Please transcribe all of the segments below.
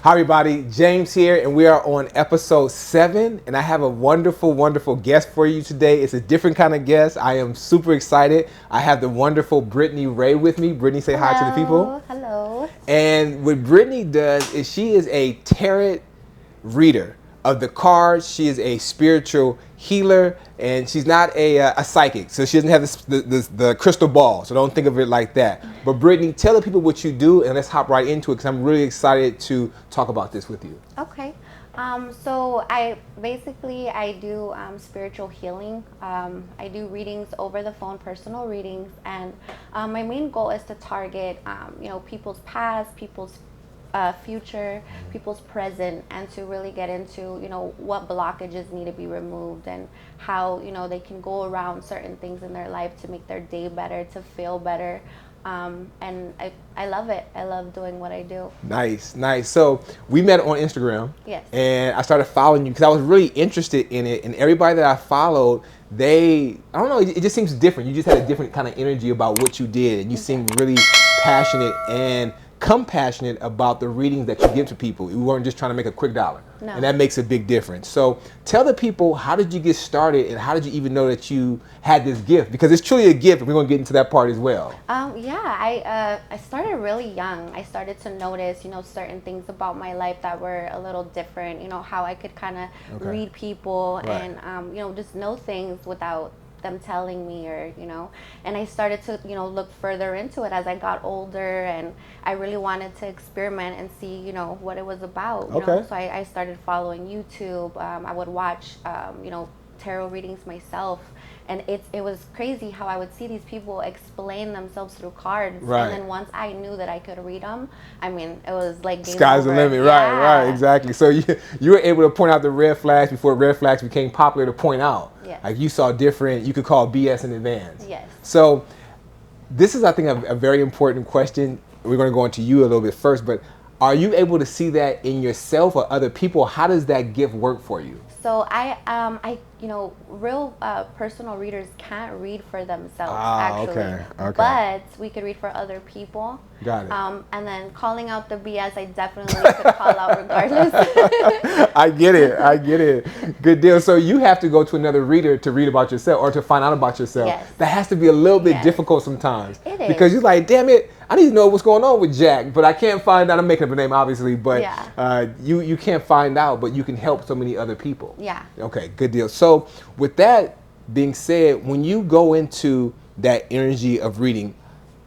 Hi everybody, James here, and we are on episode 7, and I have a wonderful, wonderful guest for you today. It's a different kind of guest. I am super excited. I have the wonderful Brittneyrae with me. Brittany, say hi to the people. Hello. And what Brittany does is she is a tarot reader of the cards. She is a spiritual healer, and she's not a psychic, so she doesn't have the crystal ball, so don't think of it like that. But Brittany, tell the people what you do, and let's hop right into it because I'm really excited to talk about this with you. Okay. So I do spiritual healing. I do readings over the phone, personal readings, and my main goal is to target people's past, people's future, people's present, and to really get into what blockages need to be removed and how they can go around certain things in their life to make their day better, to feel better. And I love it. I love doing what I do. Nice. So we met on Instagram. Yes. And I started following you because I was really interested in it. And everybody that I followed, I don't know, it just seems different. You just had a different kind of energy about what you did. And you seemed really passionate and compassionate about the readings that you give to people. You weren't just trying to make a quick dollar. No. And that makes a big difference. So tell the people, how did you get started and how did you even know that you had this gift? Because it's truly a gift, and we're going to get into that part as well. I started really young. I started to notice, certain things about my life that were a little different, how I could kind of read people and, just know things without them telling me, or and I started to look further into it as I got older, and I really wanted to experiment and see what it was about. So I started following YouTube. I would watch tarot readings myself, and it was crazy how I would see these people explain themselves through cards, and then once I knew that I could read them, I mean, it was like game sky's over. The limit. Yeah. Right, exactly. So you were able to point out the red flags before red flags became popular to point out. Yes. Like you saw different, you could call BS in advance. Yes. So this is, I think, a very important question. We're going to go into you a little bit first, but are you able to see that in yourself or other people? How does that gift work for you? So real personal readers can't read for themselves, actually. Okay. But we could read for other people. Got it. And then calling out the BS, I definitely could call out regardless. I get it. Good deal. So you have to go to another reader to read about yourself or to find out about yourself. Yes. That has to be a little bit difficult sometimes. It is. Because you're like, damn it, I need to know what's going on with Jack, but I can't find out. I'm making up a name, obviously, but you can't find out, but you can help so many other people. Yeah. Okay, good deal. So with that being said, when you go into that energy of reading,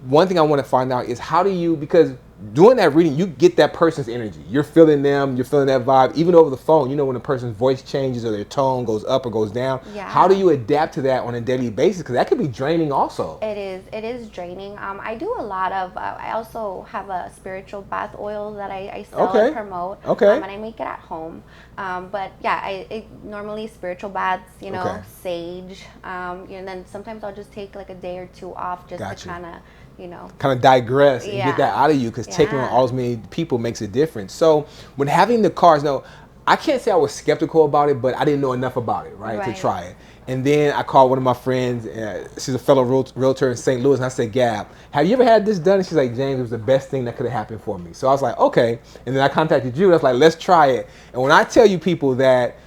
one thing I want to find out is how do you, because doing that reading, you get that person's energy. You're feeling them, you're feeling that vibe. Even over the phone, when a person's voice changes or their tone goes up or goes down. Yeah. How do you adapt to that on a daily basis? Because that could be draining also. It is draining. I do a lot of, I also have a spiritual bath oil that I sell and promote. And I make it at home. But yeah, I normally spiritual baths, sage. And then sometimes I'll just take like a day or two off just to kind of, kind of digress and get that out of you, because taking on all as many people makes a difference. So when having the cards, now I can't say I was skeptical about it, but I didn't know enough about it, right. to try it. And then I called one of my friends, she's a fellow realtor in St. Louis, and I said, Gab, have you ever had this done? And she's like, James, it was the best thing that could have happened for me. So I was like, okay. And then I contacted you, and I was like, let's try it. And when I tell you people that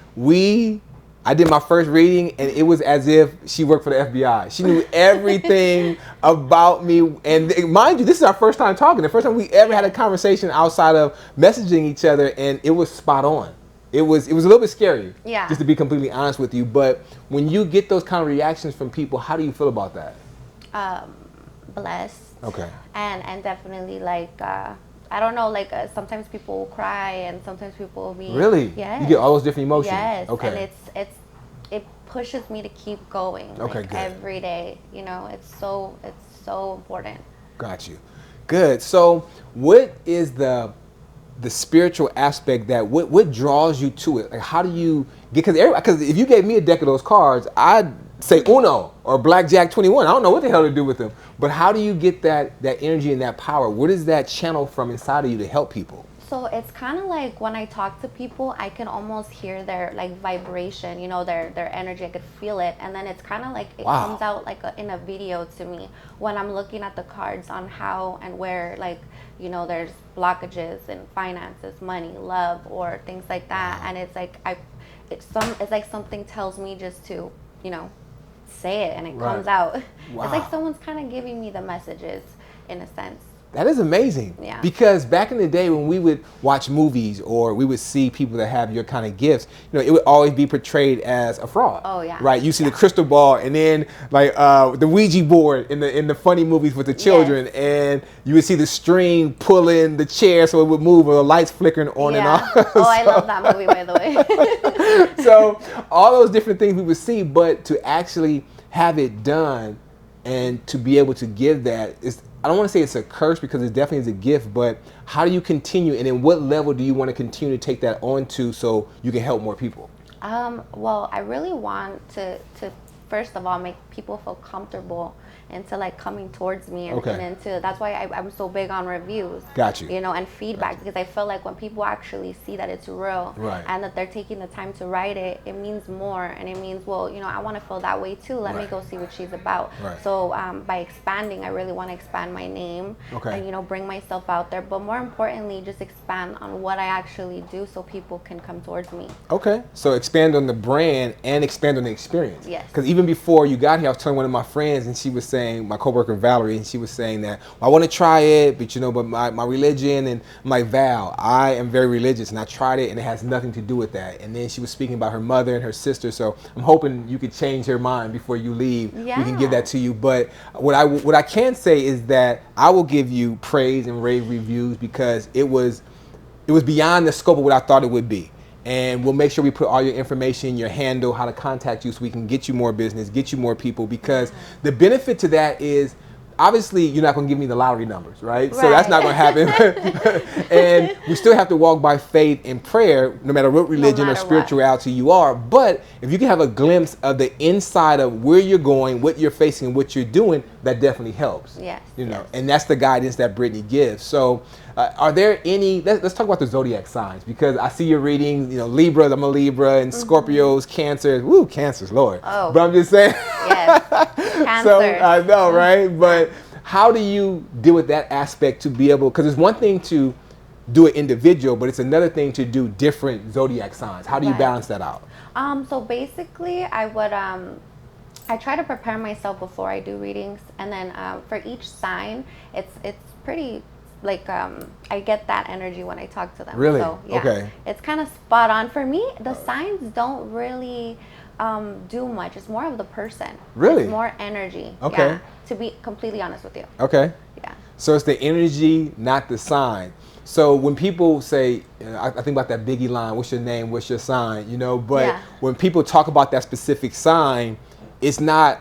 I did my first reading, and it was as if she worked for the FBI. She knew everything about me. And mind you, this is our first time talking. The first time we ever had a conversation outside of messaging each other, and it was spot on. It was a little bit scary, just to be completely honest with you. But when you get those kind of reactions from people, how do you feel about that? Blessed. Okay. And definitely I don't know, sometimes people will cry and sometimes people will be... Really? Yes. You get all those different emotions? Yes. Okay. And it pushes me to keep going. Good. Every day. It's so important. Got you. Good. So what is the spiritual aspect what draws you to it? Like, how do you get, because if you gave me a deck of those cards, I'd say Uno or Blackjack 21. I don't know what the hell to do with them. But how do you get that energy and that power? Where does that channel from inside of you to help people? So it's kind of like when I talk to people, I can almost hear their like vibration, you know, their energy. I could feel it, and then it's kind of like it comes out like in a video to me when I'm looking at the cards on how and where, like, you know, there's blockages in finances, money, love, or things like that. And it's like it's like something tells me just to, you know, say it, and it comes out. It's like someone's kind of giving me the messages in a sense. That is amazing. Yeah. Because back in the day when we would watch movies or we would see people that have your kind of gifts, you know, it would always be portrayed as a fraud. Oh yeah. Right. You see the crystal ball, and then like the Ouija board in the funny movies with the children, and you would see the string pulling the chair so it would move, or the lights flickering on and off. Oh, I love that movie, by the way. So all those different things we would see, but to actually have it done and to be able to give that is, I don't want to say it's a curse because it definitely is a gift, but how do you continue, and then what level do you want to continue to take that on to so you can help more people? Well, I really want to first of all make people feel comfortable into like coming towards me, and into, that's why I'm so big on reviews. Got you. You know, and feedback, because I feel like when people actually see that it's real, and that they're taking the time to write it, it means more, and it means, well, you know, I want to feel that way too. Let me go see what she's about. So by expanding, I really want to expand my name, and, you know, bring myself out there, but more importantly, just expand on what I actually do so people can come towards me. Okay. So expand on the brand and expand on the experience. Yes. Because even before you got here, I was telling one of my friends, and she was saying, my coworker Valerie, and she was saying that, well, I want to try it, but you know, but my religion, and I'm like, Val, I am very religious, and I tried it, and it has nothing to do with that. And then she was speaking about her mother and her sister, so I'm hoping you could change her mind before you leave. Yeah. We can give that to you. But what I can say is that I will give you praise and rave reviews because it was beyond the scope of what I thought it would be. And we'll make sure we put all your information, your handle, how to contact you, so we can get you more business, get you more people, because the benefit to that is, obviously, you're not going to give me the lottery numbers, right? So that's not going to happen. And we still have to walk by faith and prayer, no matter what religion or spirituality you are. But if you can have a glimpse of the inside of where you're going, what you're facing, and what you're doing, that definitely helps. Yes. You know, and that's the guidance that Brittney gives. So are there any, let's talk about the Zodiac signs, because I see your readings, you know, Libra, I'm a Libra, and Scorpios, Cancers. Woo, Cancers, Lord. Oh. But I'm just saying. Yes. Cancer. So I know, right? But how do you deal with that aspect to be able, because it's one thing to do it individual, but it's another thing to do different Zodiac signs. How do you balance that out? So basically, I would, I try to prepare myself before I do readings, and then for each sign, it's pretty, like, I get that energy when I talk to them. Really? So, yeah, it's kind of spot on. For me, the signs don't really do much. It's more of the person. Really? It's more energy. Okay. Yeah, to be completely honest with you. Okay. Yeah. So it's the energy, not the sign. So when people say, you know, I think about that Biggie line, what's your name, what's your sign, you know, but when people talk about that specific sign, it's not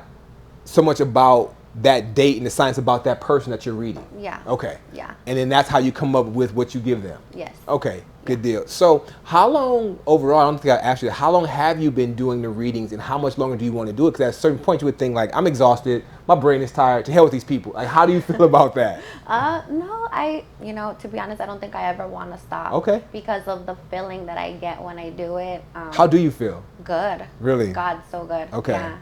so much about that date and the signs, about that person that you're reading. Yeah. Okay. Yeah. And then that's how you come up with what you give them. Yes. Okay. Good deal. So how long overall, I don't think I asked you, how long have you been doing the readings, and how much longer do you want to do it? Because at a certain point you would think, like, I'm exhausted, my brain is tired, to hell with these people. Like, how do you feel about that? No, you know, to be honest, I don't think I ever want to stop. Okay. Because of the feeling that I get when I do it. How do you feel? Good. Really? God's so good. Okay. Yeah.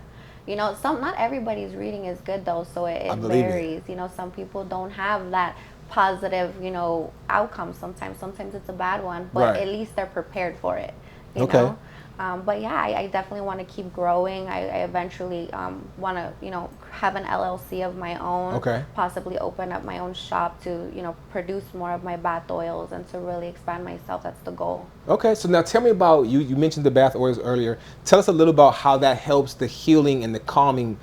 You know, not everybody's reading is good though, so it varies. You know, some people don't have that positive, you know, outcome sometimes. Sometimes it's a bad one, but at least they're prepared for it. You know? But yeah, I definitely want to keep growing. I eventually want to, you know, have an LLC of my own. Possibly open up my own shop to, you know, produce more of my bath oils and to really expand myself. That's the goal. Okay, so now tell me about, you mentioned the bath oils earlier. Tell us a little about how that helps the healing and the calming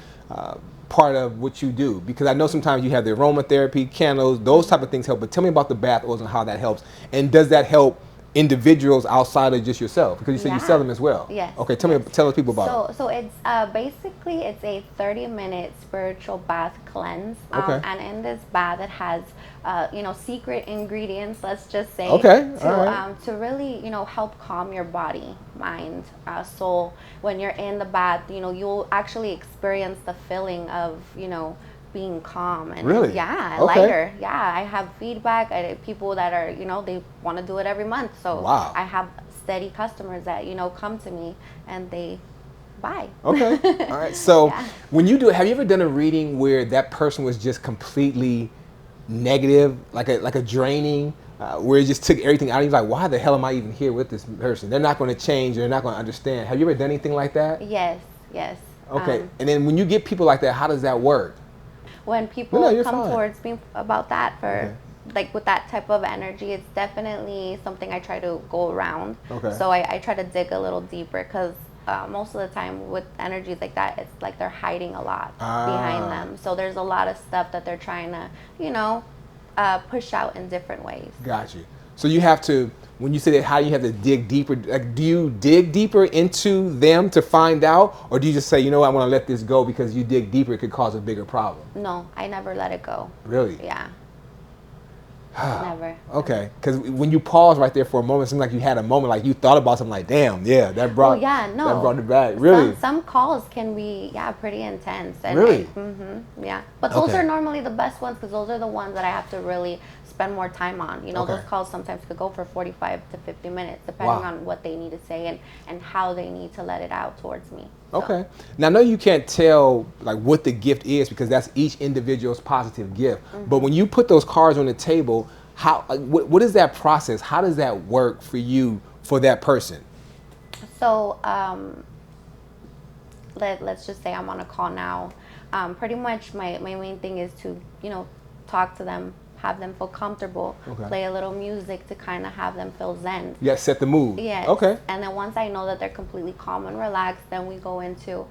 part of what you do, because I know sometimes you have the aromatherapy, candles, those type of things help, but tell me about the bath oils and how that helps. And does that help individuals outside of just yourself, because you said you sell them as well? Yes. Okay, tell us people about it. So it's basically it's a 30-minute spiritual bath cleanse, and in this bath it has you know, secret ingredients, let's just say, to really, you know, help calm your body, mind, soul. When you're in the bath, you know, you'll actually experience the feeling of, you know, being calm and really, lighter. Yeah, I have feedback. People that are, they want to do it every month. So I have steady customers that, come to me and they buy. Okay. All right. So when you do it, have you ever done a reading where that person was just completely negative, like a draining, where it just took everything out of you? Like, why the hell am I even here with this person? They're not going to change. They're not going to understand. Have you ever done anything like that? Yes. Okay. And then when you get people like that, how does that work? When people come towards me about that like with that type of energy, it's definitely something I try to go around. Okay. So I try to dig a little deeper because most of the time with energies like that, it's like they're hiding a lot behind them. So there's a lot of stuff that they're trying to, push out in different ways. Got you. So you have to, when you say that, how you have to dig deeper, like, do you dig deeper into them to find out? Or do you just say, I want to let this go because you dig deeper, it could cause a bigger problem? No, I never let it go. Really? Yeah. Never. Okay, because when you pause right there for a moment, it seems like you had a moment, like you thought about something, like, damn, that brought that brought it back. Really? Some calls can be pretty intense. And really? Yeah. But those are normally the best ones because those are the ones that I have to really spend more time on. Those calls sometimes could go for 45 to 50 minutes, depending on what they need to say and how they need to let it out towards me. Okay. Now, I know you can't tell like what the gift is because that's each individual's positive gift. But when you put those cards on the table, what is that process? How does that work for you, for that person? So let's just say I'm on a call now. Pretty much my main thing is to, talk to them, have them feel comfortable, play a little music to kind of have them feel zen. Yeah, set the mood. Yes. Okay. And then once I know that they're completely calm and relaxed, then we go into,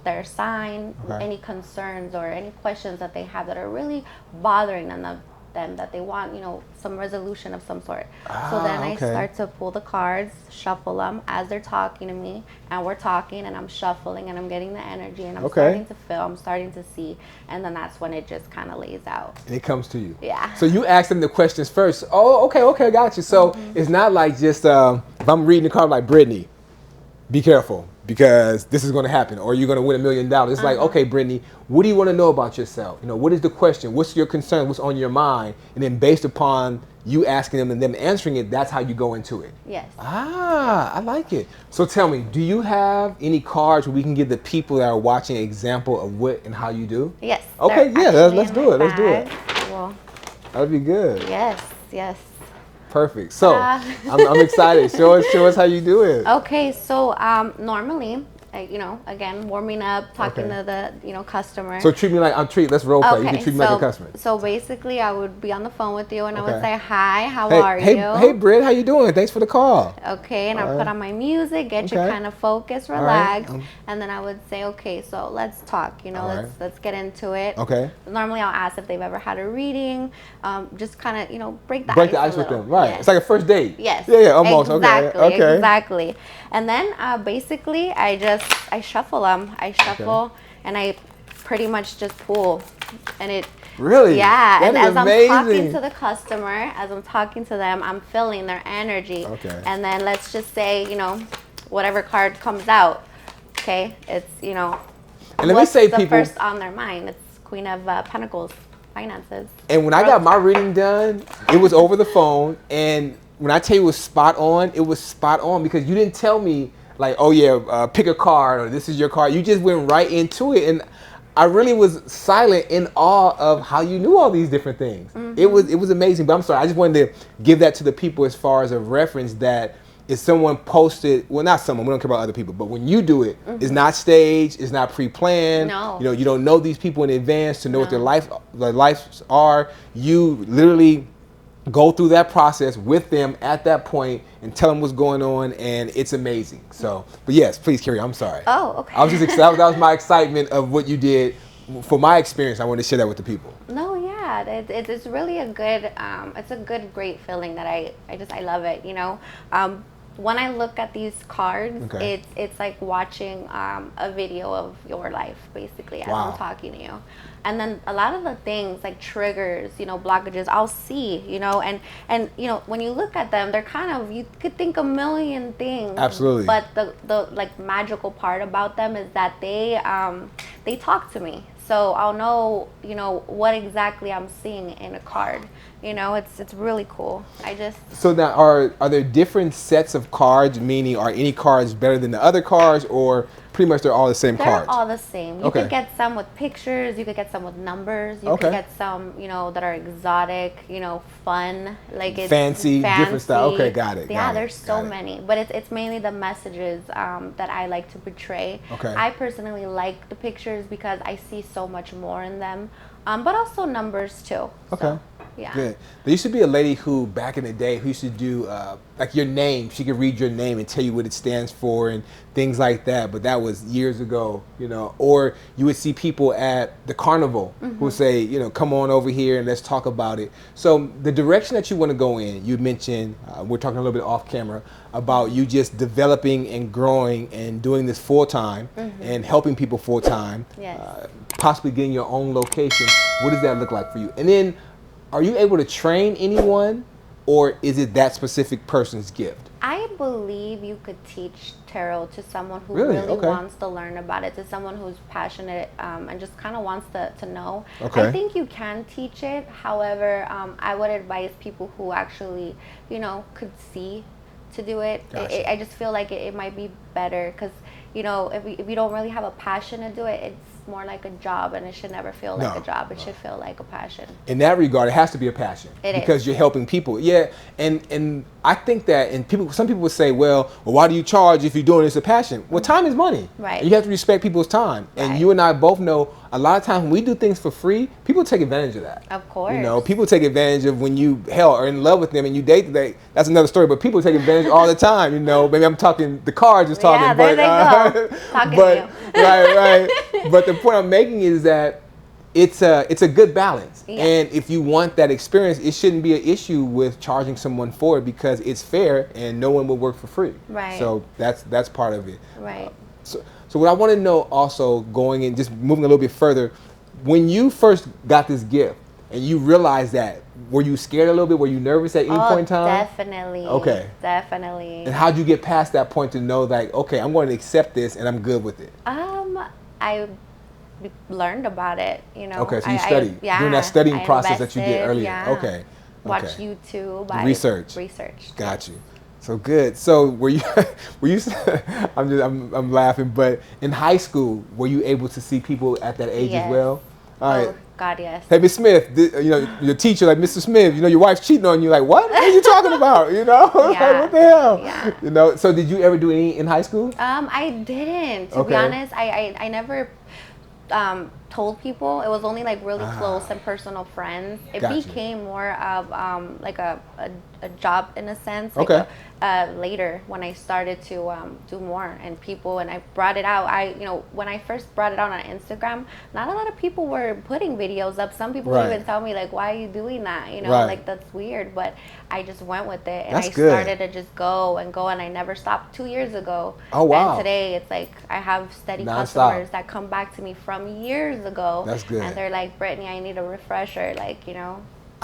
their sign, any concerns or any questions that they have that are really bothering them that they want, some resolution of some sort. So then I start to pull the cards, shuffle them as they're talking to me, and we're talking, and I'm shuffling, and I'm getting the energy, and I'm starting to feel, I'm starting to see, and then that's when it just kind of lays out. And it comes to you. Yeah. So you ask them the questions first. Oh, okay, got you. So it's not like just, if I'm reading the card like, Brittany, be careful, because this is going to happen, or you're going to win $1 million. It's like, okay, Brittany, what do you want to know about yourself? What is the question? What's your concern? What's on your mind? And then based upon you asking them and them answering it, that's how you go into it. Yes. I like it. So tell me, do you have any cards where we can give the people that are watching an example of what and how you do? Yes. Okay, let's do it. Let's do it. Well, that'd be good. Yes. Perfect. So I'm excited. Show us how you do it. Okay, so normally, again, warming up, talking to the customer. So treat me like let's role play. You can treat me like a customer. So basically, I would be on the phone with you, and I would say, "Hi, how are you?" Hey, Britt, how you doing? Thanks for the call. Okay, and I'll put on my music, get you kind of focused, relax, and then I would say, "Okay, so let's talk. Let's get into it." Okay. Normally, I'll ask if they've ever had a reading, just kind of break the ice with them. Right. Yes. It's like a first date. Yes. Yeah, almost. Exactly. Okay. Exactly. And then basically, I shuffle them. I shuffle and I pretty much just pull, and it. Really? Yeah. That and is as amazing. I'm talking to the customer, as I'm talking to them, I'm feeling their energy. Okay. And then let's just say, whatever card comes out. Okay. It's And let me say, the people, first on their mind. It's Queen of Pentacles, finances. And when I got my reading done, it was over the phone, and when I tell you it was spot on because you didn't tell me like, oh yeah, pick a card or this is your card. You just went right into it, and I really was silent in awe of how you knew all these different things. It was amazing. But I'm sorry, I just wanted to give that to the people as far as a reference that if someone posted, well, not someone, we don't care about other people, but when you do it, it's not staged, it's not pre-planned. No. You don't know these people in advance to know what their lives are. You literally go through that process with them at that point and tell them what's going on, and it's amazing. So, but yes, please carry on. I'm sorry. Oh, okay. I was just excited. That was my excitement of what you did. For my experience, I wanted to share that with the people. No, yeah, it's really a good, great feeling that I love it. When I look at these cards, it's like watching a video of your life, basically, as I'm talking to you. And then a lot of the things like triggers, blockages, I'll see, and when you look at them, they're kind of, you could think a million things. Absolutely. But the like magical part about them is that they talk to me. So I'll know, what exactly I'm seeing in a card. It's really cool. So now, are there different sets of cards? Meaning, are any cards better than the other cards, or pretty much they're all the same cards? They're all the same. You could get some with pictures. You could get some with numbers. You could get some, that are exotic. Fun, like it's fancy, different style. Okay, got it. Yeah, there's so many, but it's mainly the messages that I like to portray. Okay. I personally like the pictures because I see so much more in them, but also numbers too. Okay. So, yeah. Good. There used to be a lady who, back in the day, who used to do like your name. She could read your name and tell you what it stands for and things like that. But that was years ago, Or you would see people at the carnival who would say, come on over here and let's talk about it. So the direction that you want to go in, you mentioned, we're talking a little bit off camera, about you just developing and growing and doing this full time and helping people full time. Yes. Possibly getting your own location. What does that look like for you? And then, are you able to train anyone, or is it that specific person's gift? I believe you could teach tarot to someone who Really? really Okay. wants to learn about it, to someone who's passionate and just kind of wants to know. Okay. I think you can teach it. However, I would advise people who actually, could see to do it. Gotcha. I just feel like it might be better because, if you don't really have a passion to do it, it's more like a job, and it should never feel like a job. It should feel like a passion. In that regard, it has to be a passion because you're helping people. Yeah, and I think that, and some people would say, well, why do you charge if you're doing this a passion? Well, time is money. Right. And you have to respect people's time. And Right. you and I both know a lot of times when we do things for free, people take advantage of that. Of course. People take advantage of when you are in love with them and you date today. That's another story. But people take advantage all the time. Maybe I'm talking, the cards is talking. Yeah, but, there they go. Talking but, to you. right. But the point I'm making is that it's a good balance. Yeah. And if you want that experience, it shouldn't be an issue with charging someone for it because it's fair and no one will work for free. Right. So that's part of it. Right. So what I want to know also, going in, just moving a little bit further, when you first got this gift and you realized that, were you scared a little bit? Were you nervous at any point in time? Definitely. Okay. Definitely. And how'd you get past that point to know, like, okay, I'm going to accept this and I'm good with it? I learned about it, Okay, so you studied. During that studying process that you did earlier. Yeah. Okay. Watch YouTube. Research. Research. Got you. So good. So were you I'm laughing, but in high school, were you able to see people at that age as well? All right. Oh, God, yes. Hey, Miss Smith, your teacher, like, Mr. Smith, your wife's cheating on you. Like, what are you talking about? Yeah. Like, what the hell? Yeah. So did you ever do any in high school? I didn't. To be honest, I never told people. It was only like really close and personal friends. It became more of like a job in a sense. Like later when I started to do more and I brought it out. When I first brought it out on Instagram, not a lot of people were putting videos up. Some people would even tell me like, why are you doing that? Like that's weird. But I just went with it and started to just go and I never stopped 2 years ago. Oh wow. And today it's like I have steady customers that come back to me from years ago. That's good. And they're like, Brittany, I need a refresher. Like,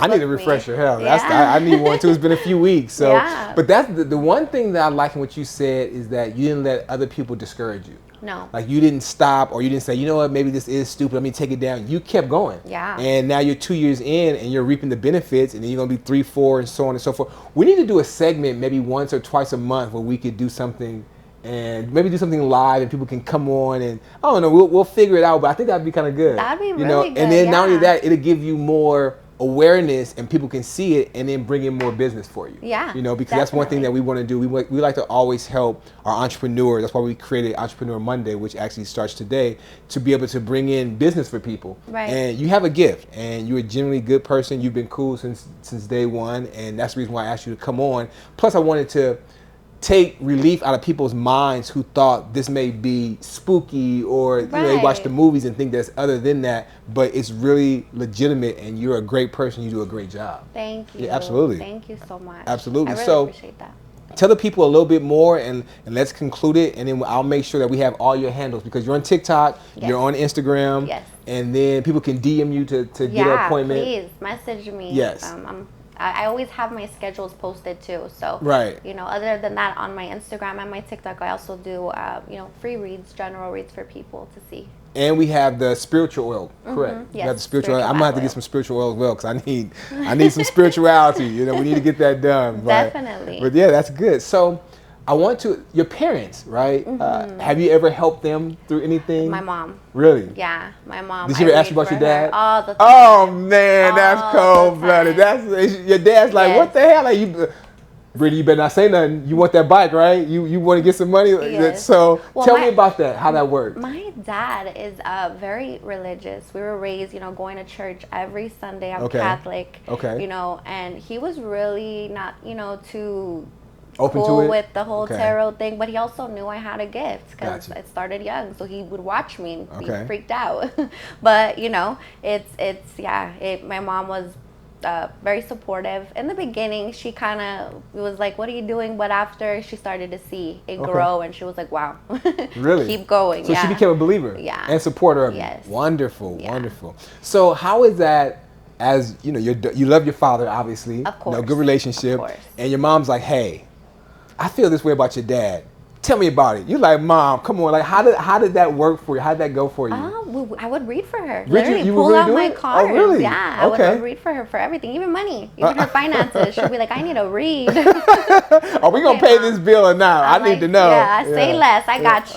I need a refresher. Hell, I need one too. It's been a few weeks. So, but that's the one thing that I like in what you said is that you didn't let other people discourage you. No. Like you didn't stop, or you didn't say, you know what, maybe this is stupid, let me take it down. You kept going. Yeah. And now you're 2 years in and you're reaping the benefits, and then you're going to be 3, 4, and so on and so forth. We need to do a segment maybe once or twice a month where we could do something and maybe do something live and people can come on and I don't know, we'll figure it out, but I think that'd be kind of good. That'd be really good. And then not only that, it'll give you more awareness and people can see it and then bring in more business for you. Yeah. Because that's one thing that we want to do. We like to always help our entrepreneurs. That's why we created Entrepreneur Monday, which actually starts today, to be able to bring in business for people. Right. And you have a gift and you're a genuinely good person. You've been cool since day one, and that's the reason why I asked you to come on. Plus I wanted to take relief out of people's minds who thought this may be spooky or they watch the movies and think there's other than that, but it's really legitimate and you're a great person. You do a great job. Thank you. Yeah, absolutely. Thank you so much. Absolutely. I really appreciate that. Tell the people a little bit more and let's conclude it, and then I'll make sure that we have all your handles because you're on TikTok, you're on Instagram, and then people can DM you to get an appointment. Please message me. Yes. I always have my schedules posted too. So, you know, other than that, on my Instagram and my TikTok, I also do, you know, free reads, general reads for people to see. And we have the spiritual oil, correct? Yes, we have the spiritual oil. I'm gonna have to get some spiritual oil as well, because I need some spirituality. You know, we need to get that done. Definitely. But yeah, that's good. So I want to, your parents, right? Have you ever helped them through anything? My mom. Really? Yeah, my mom. Did she ever ask you about your dad? All the time. Oh man, that's cold blooded. That's your dad's like, what the hell? Like, you, Brittany, you better not say nothing. You want that bike, right? You want to get some money? Yes. So tell me about that, how that worked. My dad is very religious. We were raised, you know, going to church every Sunday. I'm Catholic. You know, and he was really not, you know, too open cool to it? With the whole tarot thing, but he also knew I had a gift because I started young, so he would watch me and be freaked out. But you know, my mom was very supportive. In the beginning, she kind of was like, what are you doing? But after she started to see it grow, and she was like, wow, really? Keep going. So she became a believer and supporter of you. Wonderful, wonderful. So how is that, as you know, you love your father, obviously, of course, you know, good relationship, and your mom's like, hey, I feel this way about your dad. Tell me about it. You're like, Mom, come on. Like, how did that work for you? How did that go for you? I would read for her. Literally, you pull out my cards. Oh, really? Yeah, I would read for her for everything, even money, even her finances. She'd be like, I need to read. Are we gonna pay this bill or not? I need to know. Yeah, say less. I got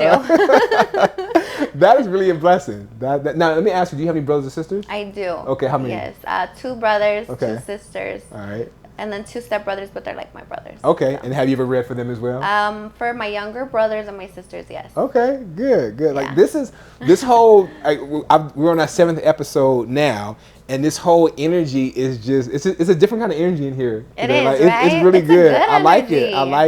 you. That is really a blessing. Now, let me ask you, do you have any brothers or sisters? I do. Okay, how many? Yes, 2 brothers, 2 sisters. All right. And then 2 stepbrothers, but they're like my brothers. Okay, so. And have you ever read for them as well? For my younger brothers and my sisters, yes. Okay, good. Like this whole, we're on our 7th episode now, and this whole energy is just, it's a different kind of energy in here. It is, right? It's really good. I like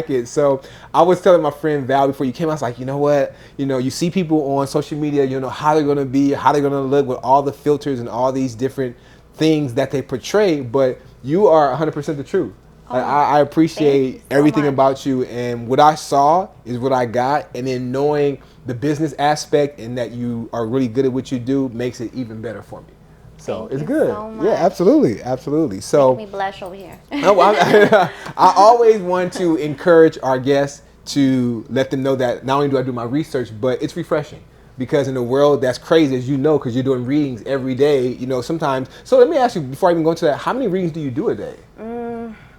it. So I was telling my friend Val before you came, I was like, you know what? You know, you see people on social media, you know, how they're going to be, how they're going to look with all the filters and all these different things that they portray, but you are 100% the truth. I appreciate everything about you, and what I saw is what I got, and then knowing the business aspect and that you are really good at what you do makes it even better for me. So it's good. Yeah, absolutely. So make me blush over here. I always want to encourage our guests to let them know that not only do I do my research, but it's refreshing. Because in a world that's crazy, as you know, because you're doing readings every day, you know, sometimes. So let me ask you, before I even go into that, how many readings do you do a day?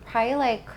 Probably like,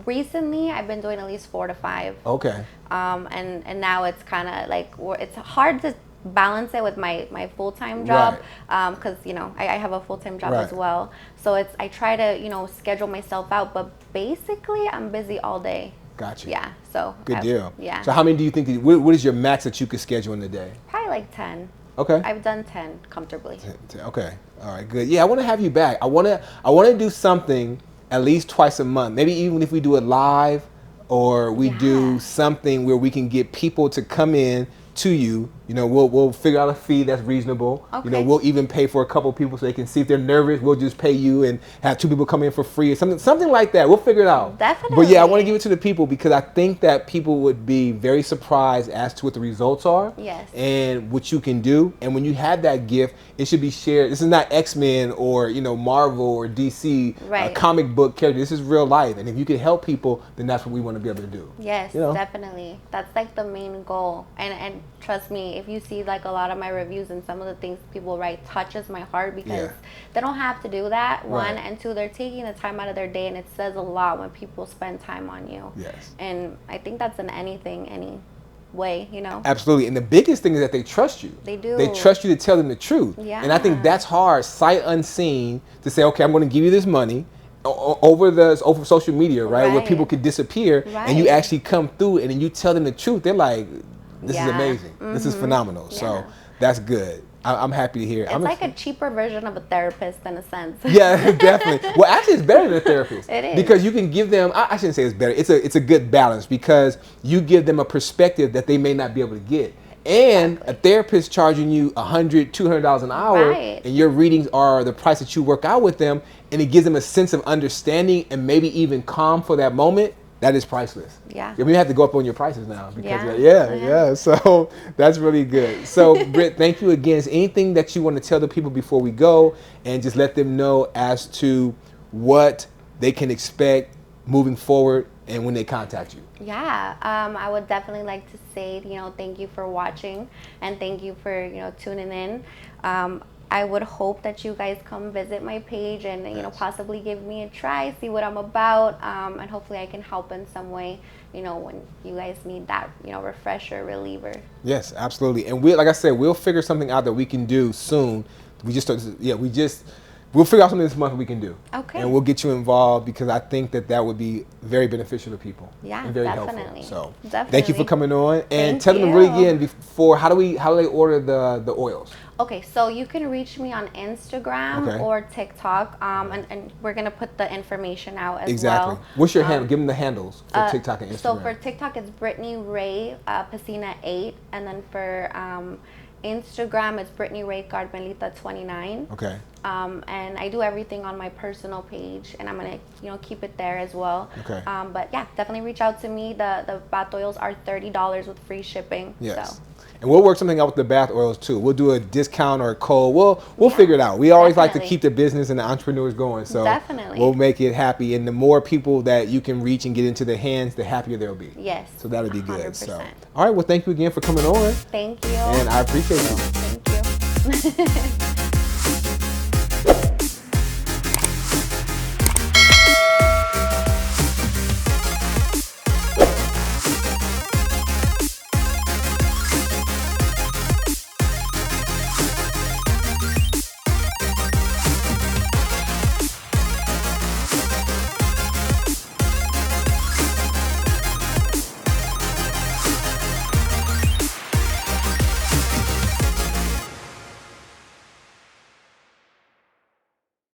recently I've been doing at least 4 to 5. Okay. And now it's kind of like, it's hard to balance it with my full-time job, because you know I have a full-time job as well. So I try to, you know, schedule myself out, but basically I'm busy all day. Gotcha. Yeah, so. Good deal. Yeah. So how many do you think, what is your max that you could schedule in a day? Probably like 10. Okay. I've done 10 comfortably. Okay. All right, good. Yeah, I want to have you back. I want to do something at least twice a month. Maybe even if we do it live, or we do something where we can get people to come in to you. You know, we'll figure out a fee that's reasonable. Okay. You know, we'll even pay for a couple people so they can see if they're nervous. We'll just pay you and have 2 people come in for free or something like that. We'll figure it out. Definitely. But yeah, I want to give it to the people because I think that people would be very surprised as to what the results are. Yes. And what you can do. And when you have that gift, it should be shared. This is not X-Men or, you know, Marvel or DC comic book character. This is real life. And if you can help people, then that's what we want to be able to do. Yes, you know? Definitely. That's like the main goal. And trust me, if you see like a lot of my reviews and some of the things people write touches my heart because they don't have to do that, one, and two, they're taking the time out of their day, and it says a lot when people spend time on you. Yes. And I think that's in anything, any way, you know. Absolutely. And the biggest thing is that they trust you. They do. They trust you to tell them the truth. Yeah. And I think that's hard, sight unseen, to say, okay, I'm going to give you this money over social media, right? Where people could disappear and you actually come through and then you tell them the truth. They're like, this is amazing. This is phenomenal. So that's good. I'm happy to hear it. It's like a cheaper version of a therapist in a sense. Yeah, definitely. Well, actually, it's better than a therapist. It is. Because you can give them, I shouldn't say it's better, it's a good balance because you give them a perspective that they may not be able to get. And a therapist charging you $100, $200 an hour, and your readings are the price that you work out with them, and it gives them a sense of understanding and maybe even calm for that moment. That is priceless. Yeah. We have to go up on your prices now because So that's really good. So Britt, thank you again. Is there anything that you want to tell the people before we go, and just let them know as to what they can expect moving forward and when they contact you. Yeah, I would definitely like to say, thank you for watching and thank you for, tuning in. I would hope that you guys come visit my page and, possibly give me a try, see what I'm about, and hopefully I can help in some way, when you guys need that, refresher, reliever. Yes, absolutely. And like I said, we'll figure something out that we can do soon. We'll figure out something this month we can do. Okay. And we'll get you involved because I think that would be very beneficial to people. Yeah, and very definitely. helpful. So definitely. Thank you for coming on. And Thank tell you. them really again before how do they order the oils? Okay, so you can reach me on Instagram or TikTok, and we're gonna put the information out as well. What's your handle? Give them the handles for TikTok and Instagram. So for TikTok, it's Brittneyrae Pesina 8, and then for Instagram, it's Brittneyrae Carmelita 29. Okay. And I do everything on my personal page, and I'm gonna keep it there as well. Okay. But yeah, definitely reach out to me. The bath oils are $30 with free shipping. Yes. So. And we'll work something out with the bath oils too. We'll do a discount or a code. We'll figure it out. We always like to keep the business and the entrepreneurs going. So we'll make it happy. And the more people that you can reach and get into their hands, the happier they'll be. Yes. So that'll be good. 100%. So all right. Well, thank you again for coming on. Thank you. And I appreciate you. Thank you.